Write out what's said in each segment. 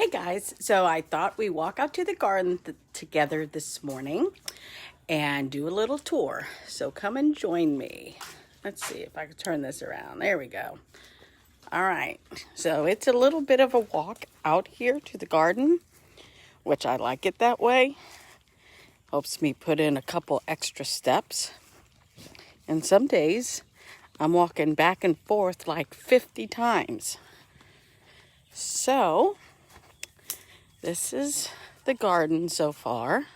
Hey guys, so I thought we walk out to the garden together this morning and do a little tour. So come and join me. Let's see if I can turn this around. There we go. All right, so it's a little bit of a walk out here to the garden, which I like it that way. Helps me put in a couple extra steps. And some days I'm walking back and forth like 50 times. So this is the garden so far.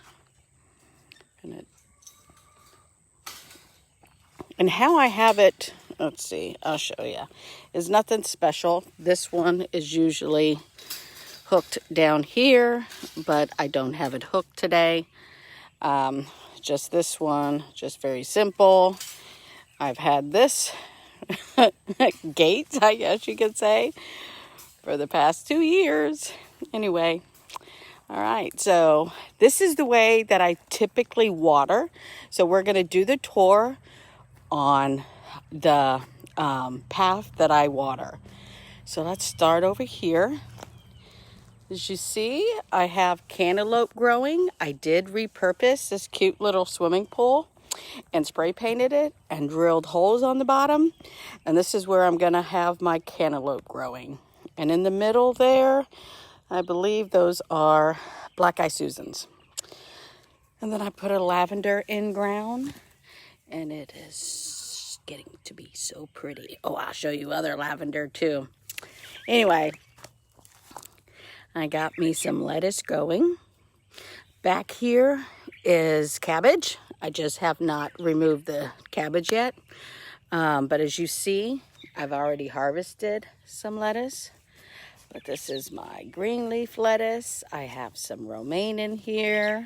And how I have it, let's see, I'll show you, is nothing special. This one is usually hooked down here, but I don't have it hooked today. Just this one, just very simple. I've had this gate, I guess you could say, for the past 2 years. Anyway. All right, so this is the way that I typically water. So we're going to do the tour on the path that I water. So let's start over here. As you see, I have cantaloupe growing. I did repurpose this cute little swimming pool and spray painted it and drilled holes on the bottom. And this is where I'm going to have my cantaloupe growing. And in the middle there, I believe those are black-eye Susans. And then I put a lavender in ground, and it is getting to be so pretty. Oh, I'll show you other lavender too. Anyway, I got me some lettuce going. Back here is cabbage. I just have not removed the cabbage yet. But as you see, I've already harvested some lettuce. But this is my green leaf lettuce. I have some romaine in here.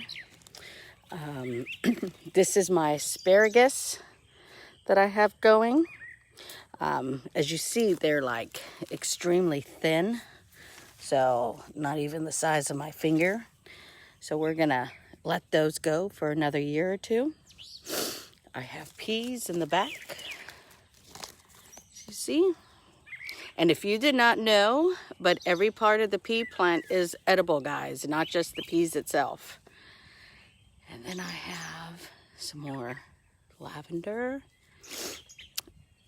This is my asparagus that I have going. As you see, they're like extremely thin. So not even the size of my finger. So we're gonna let those go for another year or two. I have peas in the back. You see? And if you did not know, but every part of the pea plant is edible, guys, not just the peas itself. And then I have some more lavender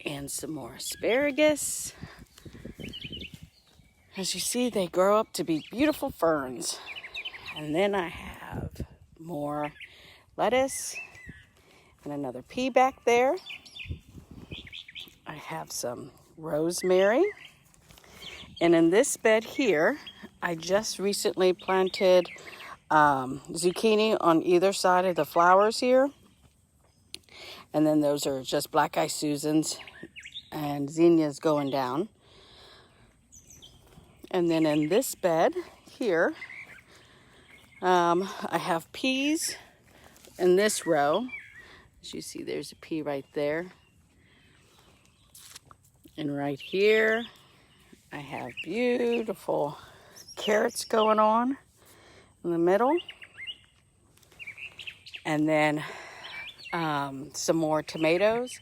and some more asparagus. As you see, they grow up to be beautiful ferns. And then I have more lettuce and another pea back there. I have some rosemary. And in this bed here, I just recently planted zucchini on either side of the flowers here. And then those are just black-eye Susans and zinnias going down. And then in this bed here, I have peas in this row. As you see, there's a pea right there. And right here, I have beautiful carrots going on in the middle. And then some more tomatoes.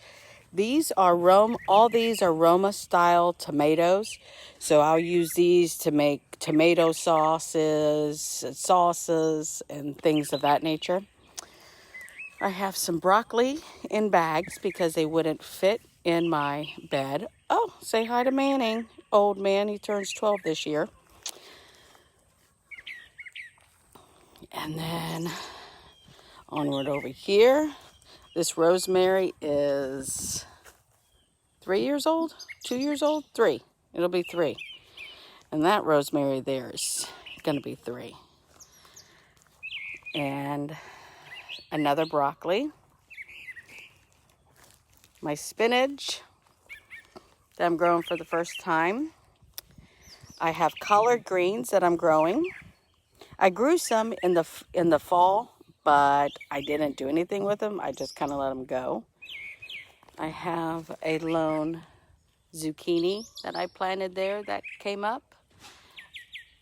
These are all these are Roma style tomatoes. So I'll use these to make tomato sauces, and things of that nature. I have some broccoli in bags because they wouldn't fit in my bed. Oh, say hi to Manning. Old man, he turns 12 this year. And then onward over here. This rosemary is 3 years old, 2 years old, 3. It'll be 3. And that rosemary there is going to be 3. And another broccoli. My spinach that I'm growing for the first time. I have collard greens that I'm growing. I grew some in the fall, but I didn't do anything with them. I just kind of let them go. I have a lone zucchini that I planted there that came up.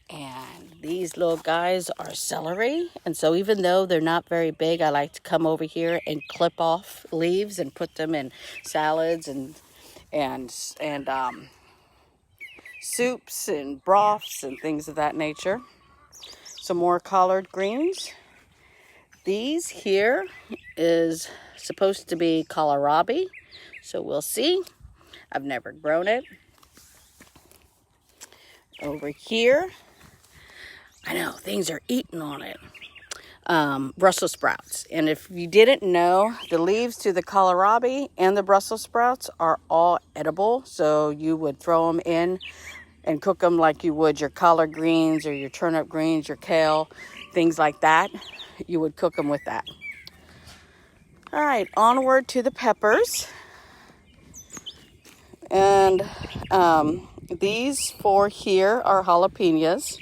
And these little guys are celery. And so even though they're not very big, I like to come over here and clip off leaves and put them in salads and soups and broths and things of that nature. Some more collard greens. These here is supposed to be kohlrabi, so we'll see. I've never grown it. Over here, I know things are eating on it. Brussels sprouts. And if you didn't know, the leaves to the kohlrabi and the Brussels sprouts are all edible. So you would throw them in and cook them like you would your collard greens or your turnip greens, your kale, things like that. You would cook them with that. All right, onward to the peppers. And these four here are jalapenos.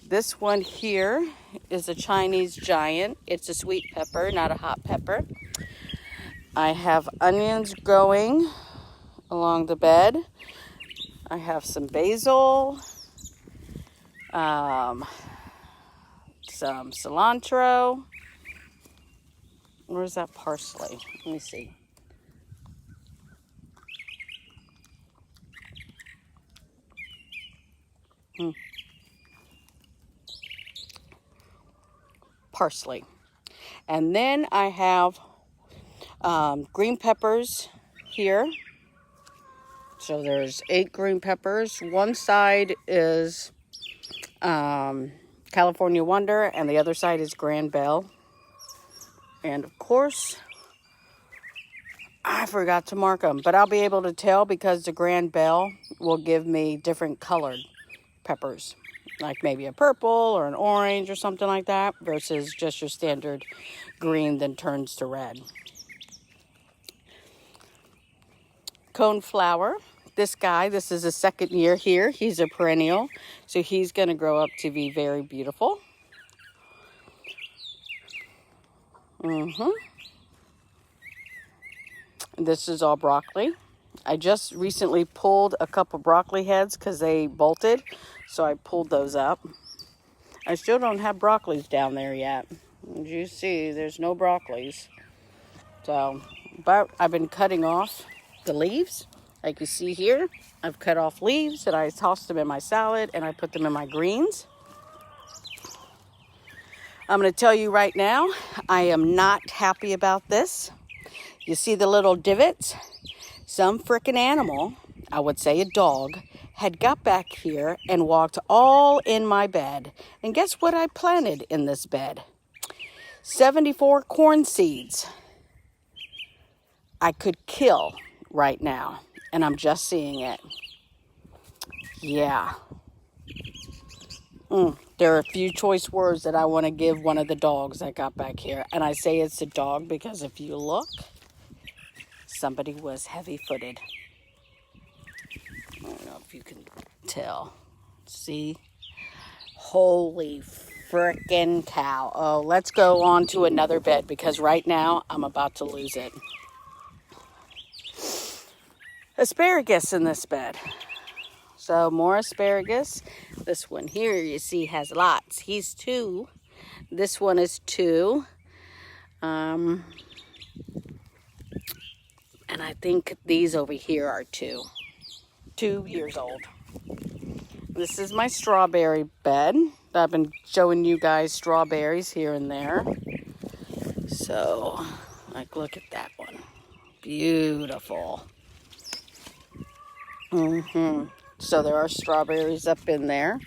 This one here is a Chinese giant. It's a sweet pepper, not a hot pepper. I have onions growing along the bed. I have some basil, some cilantro. Where's that parsley? Let me see. Parsley. And then I have green peppers here. So there's 8 green peppers. One side is California Wonder and the other side is Grand Bell. And of course, I forgot to mark them, but I'll be able to tell because the Grand Bell will give me different colored peppers. Like maybe a purple or an orange or something like that versus just your standard green that turns to red. Coneflower. This guy, this is his second year here. He's a perennial, so he's going to grow up to be very beautiful. This is all broccoli. I just recently pulled a couple broccoli heads because they bolted, so I pulled those up. I still don't have broccolis down there yet. As you see, there's no broccolis. So, but I've been cutting off the leaves. Like you see here, I've cut off leaves and I tossed them in my salad and I put them in my greens. I'm going to tell you right now, I am not happy about this. You see the little divots? Some frickin' animal, I would say a dog, had got back here and walked all in my bed. And guess what I planted in this bed? 74 corn seeds. I could kill right now, and I'm just seeing it. Yeah. There are a few choice words that I want to give one of the dogs that got back here. And I say it's a dog because if you look, somebody was heavy-footed. I don't know if you can tell. See? Holy frickin' cow. Oh, let's go on to another bed because right now I'm about to lose it. Asparagus in this bed. So more asparagus. This one here you see has lots. He's 2. This one is 2. And I think these over here are 2 years old. This is my strawberry bed. I've been showing you guys strawberries here and there. So, like, look at that one. Beautiful. So there are strawberries up in there.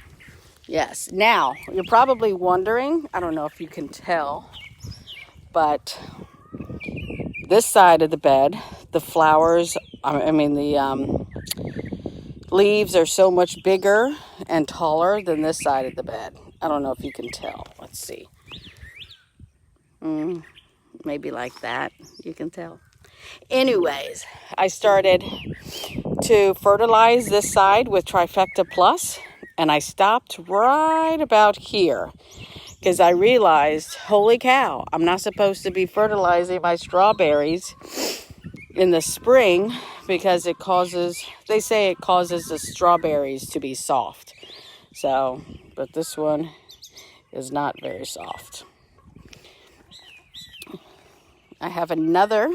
Yes. Now, you're probably wondering, I don't know if you can tell, but this side of the bed, the flowers, the leaves are so much bigger and taller than this side of the bed. I don't know if you can tell. Let's see. Maybe like that. You can tell. Anyways, I started to fertilize this side with Trifecta Plus, and I stopped right about here because I realized, holy cow, I'm not supposed to be fertilizing my strawberries in the spring because it causes, they say it causes the strawberries to be soft. So, but this one is not very soft. I have another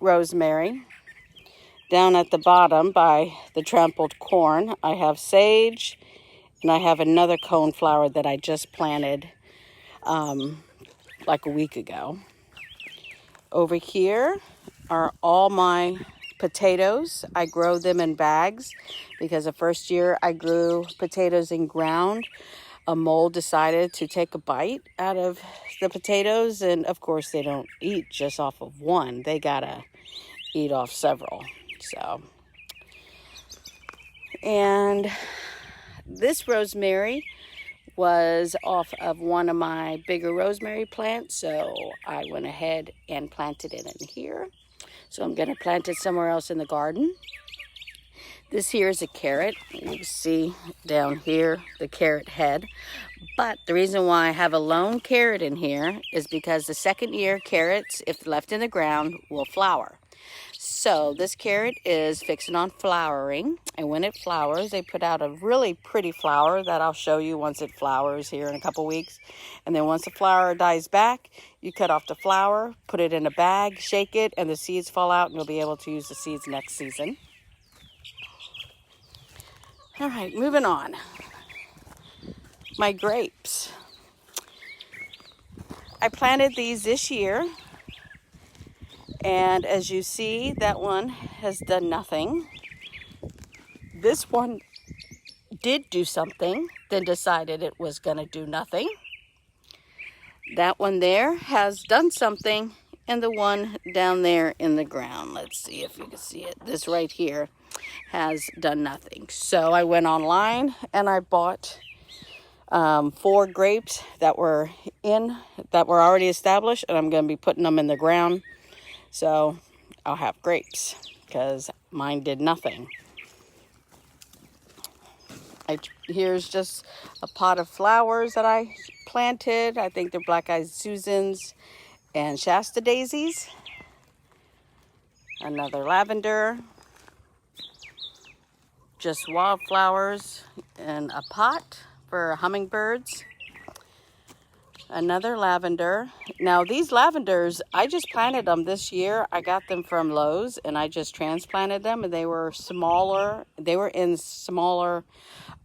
rosemary. Down at the bottom by the trampled corn, I have sage, and I have another coneflower that I just planted like a week ago. Over here are all my potatoes. I grow them in bags because the first year I grew potatoes in ground, a mole decided to take a bite out of the potatoes, and of course they don't eat just off of one. They gotta eat off several. So, and this rosemary was off of one of my bigger rosemary plants, so I went ahead and planted it in here. So I'm going to plant it somewhere else in the garden. This here is a carrot. You can see down here the carrot head. But the reason why I have a lone carrot in here is because the second year carrots, if left in the ground, will flower. So this carrot is fixing on flowering, and when it flowers, they put out a really pretty flower that I'll show you once it flowers here in a couple weeks. And then once the flower dies back, you cut off the flower, put it in a bag, shake it, and the seeds fall out, and you'll be able to use the seeds next season. All right, moving on. My grapes. I planted these this year. And as you see, that one has done nothing. This one did do something, then decided it was going to do nothing. That one there has done something, and the one down there in the ground, let's see if you can see it, this right here has done nothing. So I went online and I bought 4 grapes that were already established, and I'm going to be putting them in the ground. So I'll have grapes because mine did nothing. Here's just a pot of flowers that I planted. I think they're black-eyed Susans and Shasta daisies. Another lavender. Just wildflowers in a pot for hummingbirds. Another lavender. Now these lavenders, I just planted them this year. I got them from Lowe's and I just transplanted them, and they were smaller. They were in smaller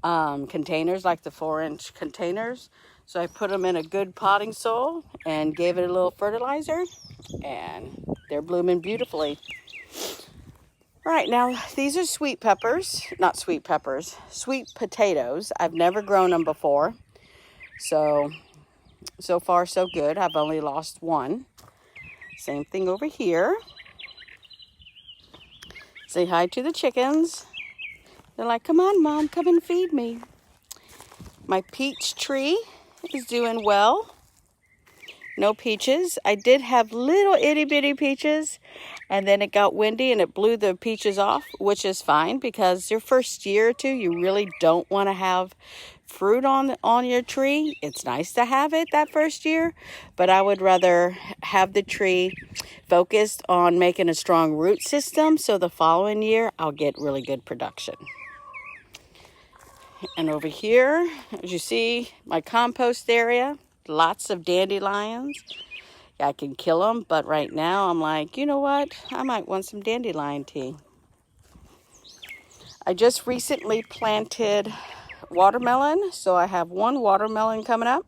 containers, like the 4-inch containers. So I put them in a good potting soil and gave it a little fertilizer, and they're blooming beautifully. All right, now these are sweet peppers, not sweet peppers, sweet potatoes. I've never grown them before. So far, so good. I've only lost one. Same thing over here. Say hi to the chickens. They're like, come on, Mom, come and feed me. My peach tree is doing well. No peaches. I did have little itty bitty peaches, and then it got windy and it blew the peaches off, which is fine because your first year or two, you really don't want to have fruit on your tree. It's nice to have it that first year, but I would rather have the tree focused on making a strong root system, so the following year I'll get really good production. And over here, as you see, my compost area, lots of dandelions. I can kill them, but right now I'm like, you know what? I might want some dandelion tea. I just recently planted watermelon, so I have 1 watermelon coming up.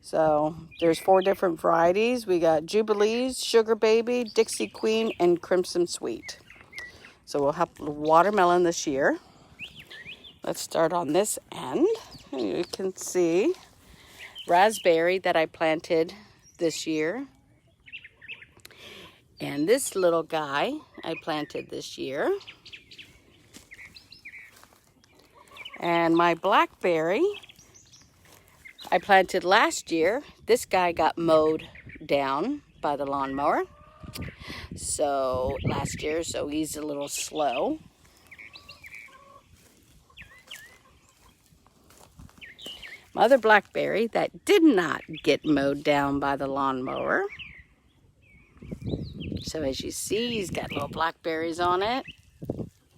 So there's 4 different varieties. We got Jubilees, Sugar Baby, Dixie Queen, and Crimson Sweet. So we'll have watermelon this year. Let's start on this end. You can see raspberry that I planted this year. And this little guy I planted this year. And my blackberry I planted last year. This guy got mowed down by the lawnmower. So last year, so he's a little slow. My other blackberry that did not get mowed down by the lawnmower. So as you see, he's got little blackberries on it.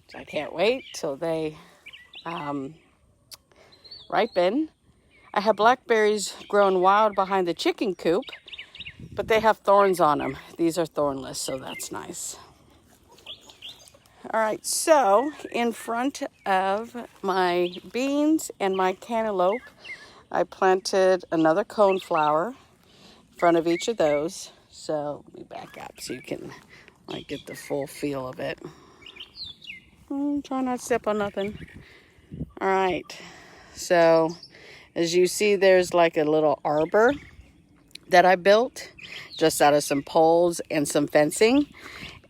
So I can't wait till they ripen. I have blackberries growing wild behind the chicken coop, but they have thorns on them. These are thornless, so that's nice. All right, so in front of my beans and my cantaloupe, I planted another coneflower in front of each of those. So let me back up so you can get the full feel of it. Try not to step on nothing. All right, so as you see, there's like a little arbor that I built just out of some poles and some fencing.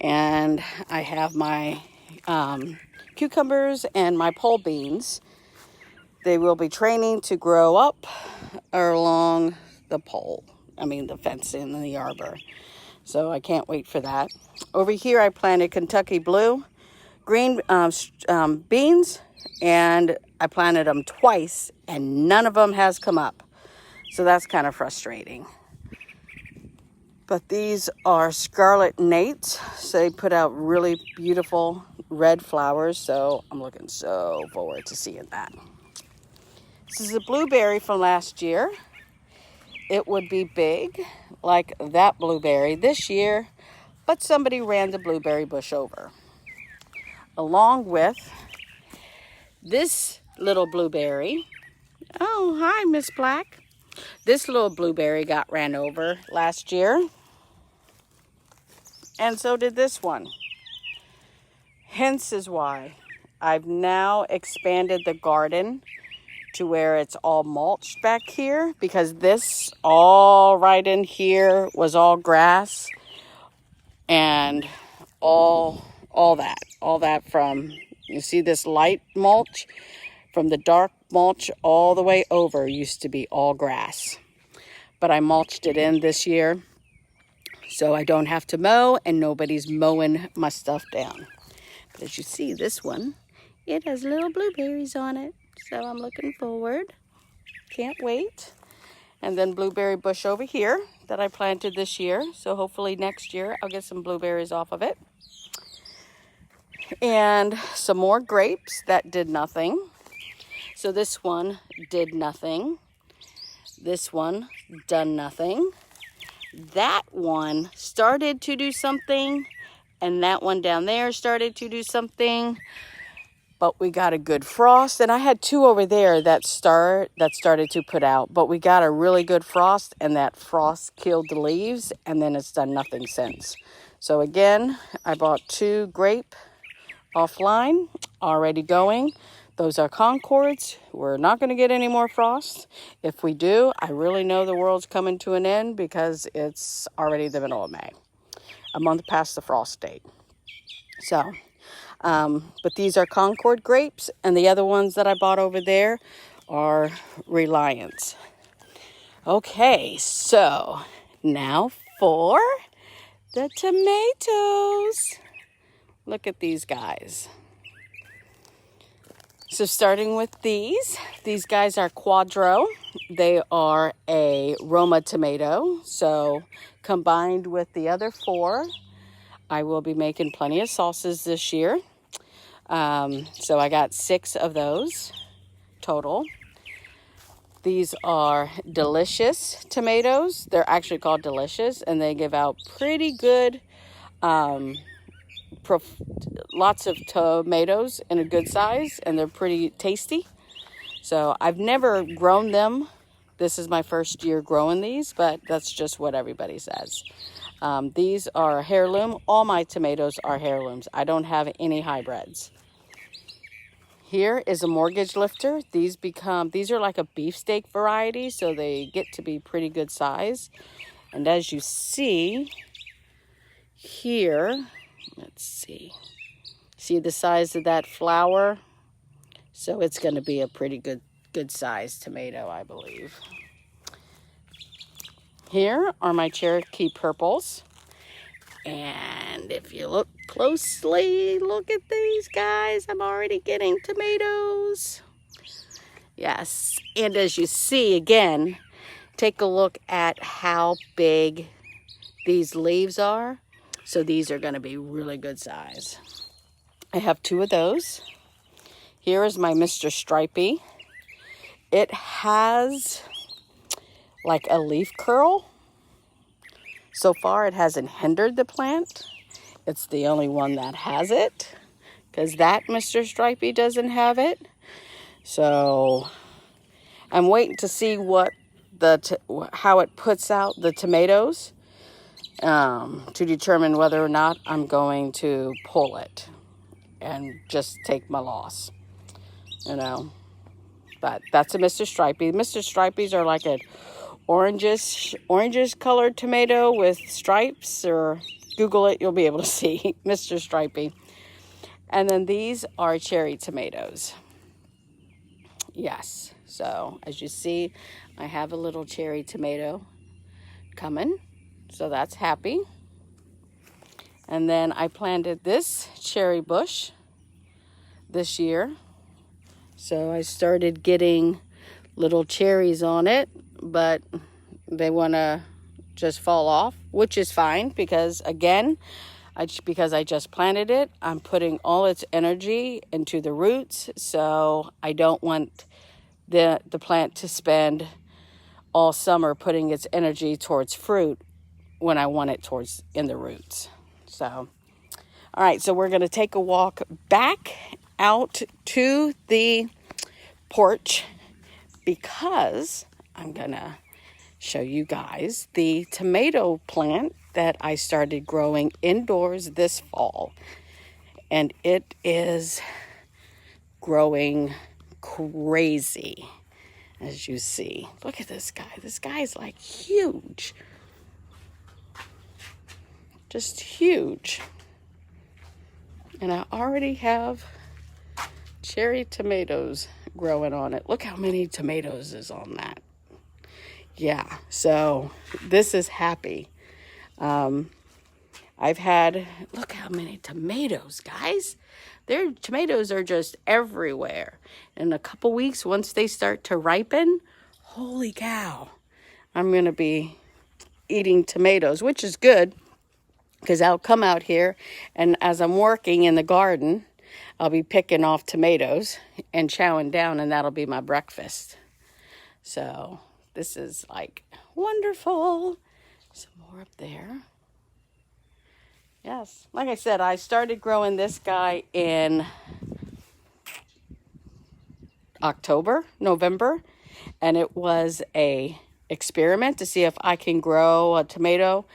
And I have my cucumbers and my pole beans. They will be training to grow up along the pole. The fencing and the arbor. So I can't wait for that. Over here I planted Kentucky blue, green beans, and I planted them twice and none of them has come up. So that's kind of frustrating. But these are scarlet nates, so they put out really beautiful red flowers, so I'm looking so forward to seeing that. This is a blueberry from last year. It would be big, like that blueberry this year, but somebody ran the blueberry bush over. Along with this little blueberry. Oh, hi, Miss Black. This little blueberry got ran over last year. And so did this one. Hence is why I've now expanded the garden to where it's all mulched back here, because this all right in here was all grass and all that from, you see this light mulch, from the dark mulch all the way over used to be all grass. But I mulched it in this year, so I don't have to mow and nobody's mowing my stuff down. But as you see, this one, it has little blueberries on it. So I'm looking forward. Can't wait. And then blueberry bush over here that I planted this year. So hopefully next year I'll get some blueberries off of it. And some more grapes that did nothing. So this one did nothing. This one done nothing. That one started to do something, and that one down there started to do something, but we got a good frost, and I had two over there that started to put out, but we got a really good frost, and that frost killed the leaves, and then it's done nothing since. So again, I bought 2 grape offline already going. Those are Concords. We're not going to get any more frost. If we do, I really know the world's coming to an end because it's already the middle of May, a month past the frost date. So, but these are Concord grapes, and the other ones that I bought over there are Reliance. Okay, so now for the tomatoes. Look at these guys. So starting with these guys are Quadro. They are a Roma tomato. So combined with the other 4, I will be making plenty of sauces this year. So I got 6 of those total. These are Delicious tomatoes. They're actually called Delicious, and they give out pretty good, lots of tomatoes in a good size, and they're pretty tasty. So I've never grown them. This is my first year growing these, but that's just what everybody says. These are heirloom. All my tomatoes are heirlooms. I don't have any hybrids. Here is a mortgage lifter. These are like a beefsteak variety, so they get to be pretty good size. And as you see here, let's see the size of that flower? So it's going to be a pretty good size tomato, I believe. Here are my Cherokee Purples. And if you look closely, look at these guys. I'm already getting tomatoes. Yes, and as you see, again, take a look at how big these leaves are. So these are going to be really good size. I have 2 of those. Here is my Mr. Stripey. It has like a leaf curl. So far, it hasn't hindered the plant. It's the only one that has it. because that Mr. Stripey doesn't have it. So I'm waiting to see what how it puts out the tomatoes to determine whether or not I'm going to pull it and just take my loss, you know. But that's a Mr. Stripey. Mr. Stripeys are like an orangish colored tomato with stripes, or Google it, you'll be able to see Mr. Stripey. And then these are cherry tomatoes. Yes, so as you see, I have a little cherry tomato coming, so that's happy. And then I planted this cherry bush this year, so I started getting little cherries on it, but they want to just fall off, which is fine, because again, because I just planted it, I'm putting all its energy into the roots, so I don't want the plant to spend all summer putting its energy towards fruit when I want it towards in the roots. So, all right, so we're going to take a walk back out to the porch because I'm going to show you guys the tomato plant that I started growing indoors this fall. And it is growing crazy, as you see. Look at this guy. This guy's like huge. Just huge. And I already have cherry tomatoes growing on it. Look how many tomatoes is on that. Yeah, so this is happy. I've had, look how many tomatoes, guys. Their tomatoes are just everywhere. In a couple weeks, once they start to ripen, holy cow, I'm going to be eating tomatoes, which is good because I'll come out here and as I'm working in the garden, I'll be picking off tomatoes and chowing down, and that'll be my breakfast. So this is like wonderful. Some more up there. Yes, like I said, I started growing this guy in November, and it was a experiment to see if I can grow a tomato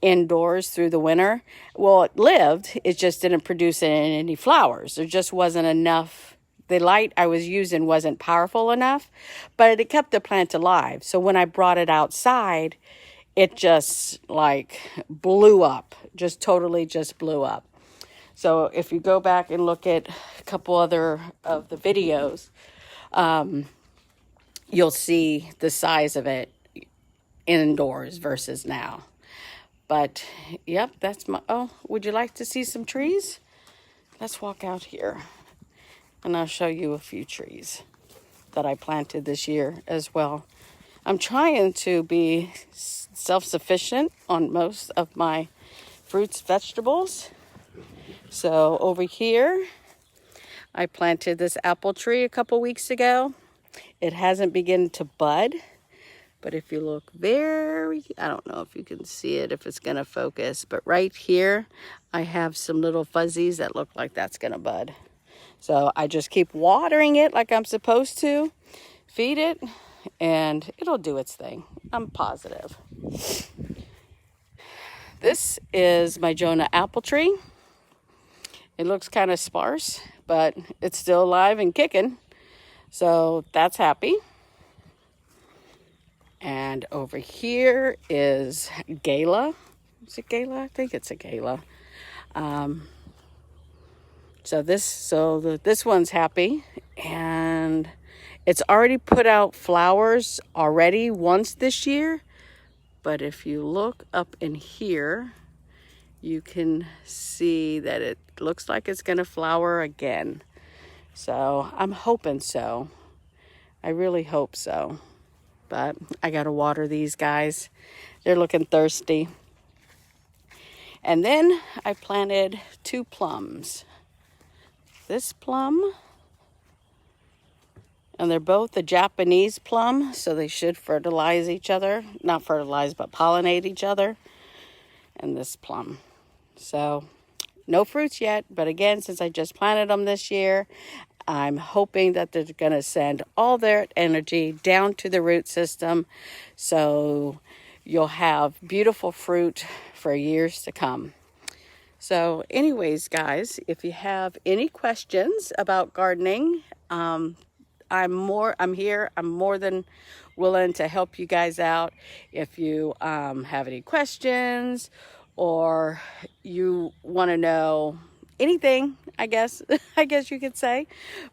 indoors through the winter. Well, it lived, it just didn't produce any flowers. There just wasn't enough. The light I was using wasn't powerful enough, but it kept the plant alive. So when I brought it outside, it just like blew up, just totally just blew up. So if you go back and look at a couple other of the videos, you'll see the size of it indoors versus now. But yep, that's my, oh, would you like to see some trees? Let's walk out here and I'll show you a few trees that I planted this year as well. I'm trying to be self-sufficient on most of my fruits, vegetables. So over here, I planted this apple tree a couple weeks ago. It hasn't begun to bud, but if you look I don't know if you can see it, if it's gonna focus, but right here, I have some little fuzzies that look like that's gonna bud. So I just keep watering it like I'm supposed to, feed it, and it'll do its thing. I'm positive. This is my Jonah apple tree. It looks kind of sparse, but it's still alive and kicking. So that's happy. And over here is Gala. Is it Gala? I think it's a Gala. So this one's happy, and it's already put out flowers already once this year, but if you look up in here, you can see that it looks like it's going to flower again. So I'm hoping so. I really hope so. But I got to water these guys. They're looking thirsty. And then I planted 2 plums. This plum, and they're both a Japanese plum, so they should fertilize each other. Not fertilize, but pollinate each other. And this plum. So No fruits yet, but again, since I just planted them this year, I'm hoping that they're going to send all their energy down to the root system, so you'll have beautiful fruit for years to come. So anyways, guys, if you have any questions about gardening, I'm here. I'm more than willing to help you guys out. If you have any questions, or you want to know anything, I guess you could say.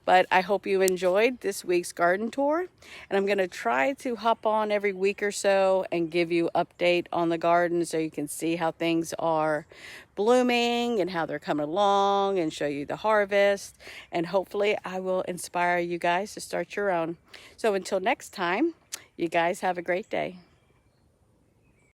But I hope you enjoyed this week's garden tour, and I'm going to try to hop on every week or so and give you update on the garden, so you can see how things are blooming and how they're coming along, and show you the harvest. And hopefully I will inspire you guys to start your own. So until next time, you guys have a great day.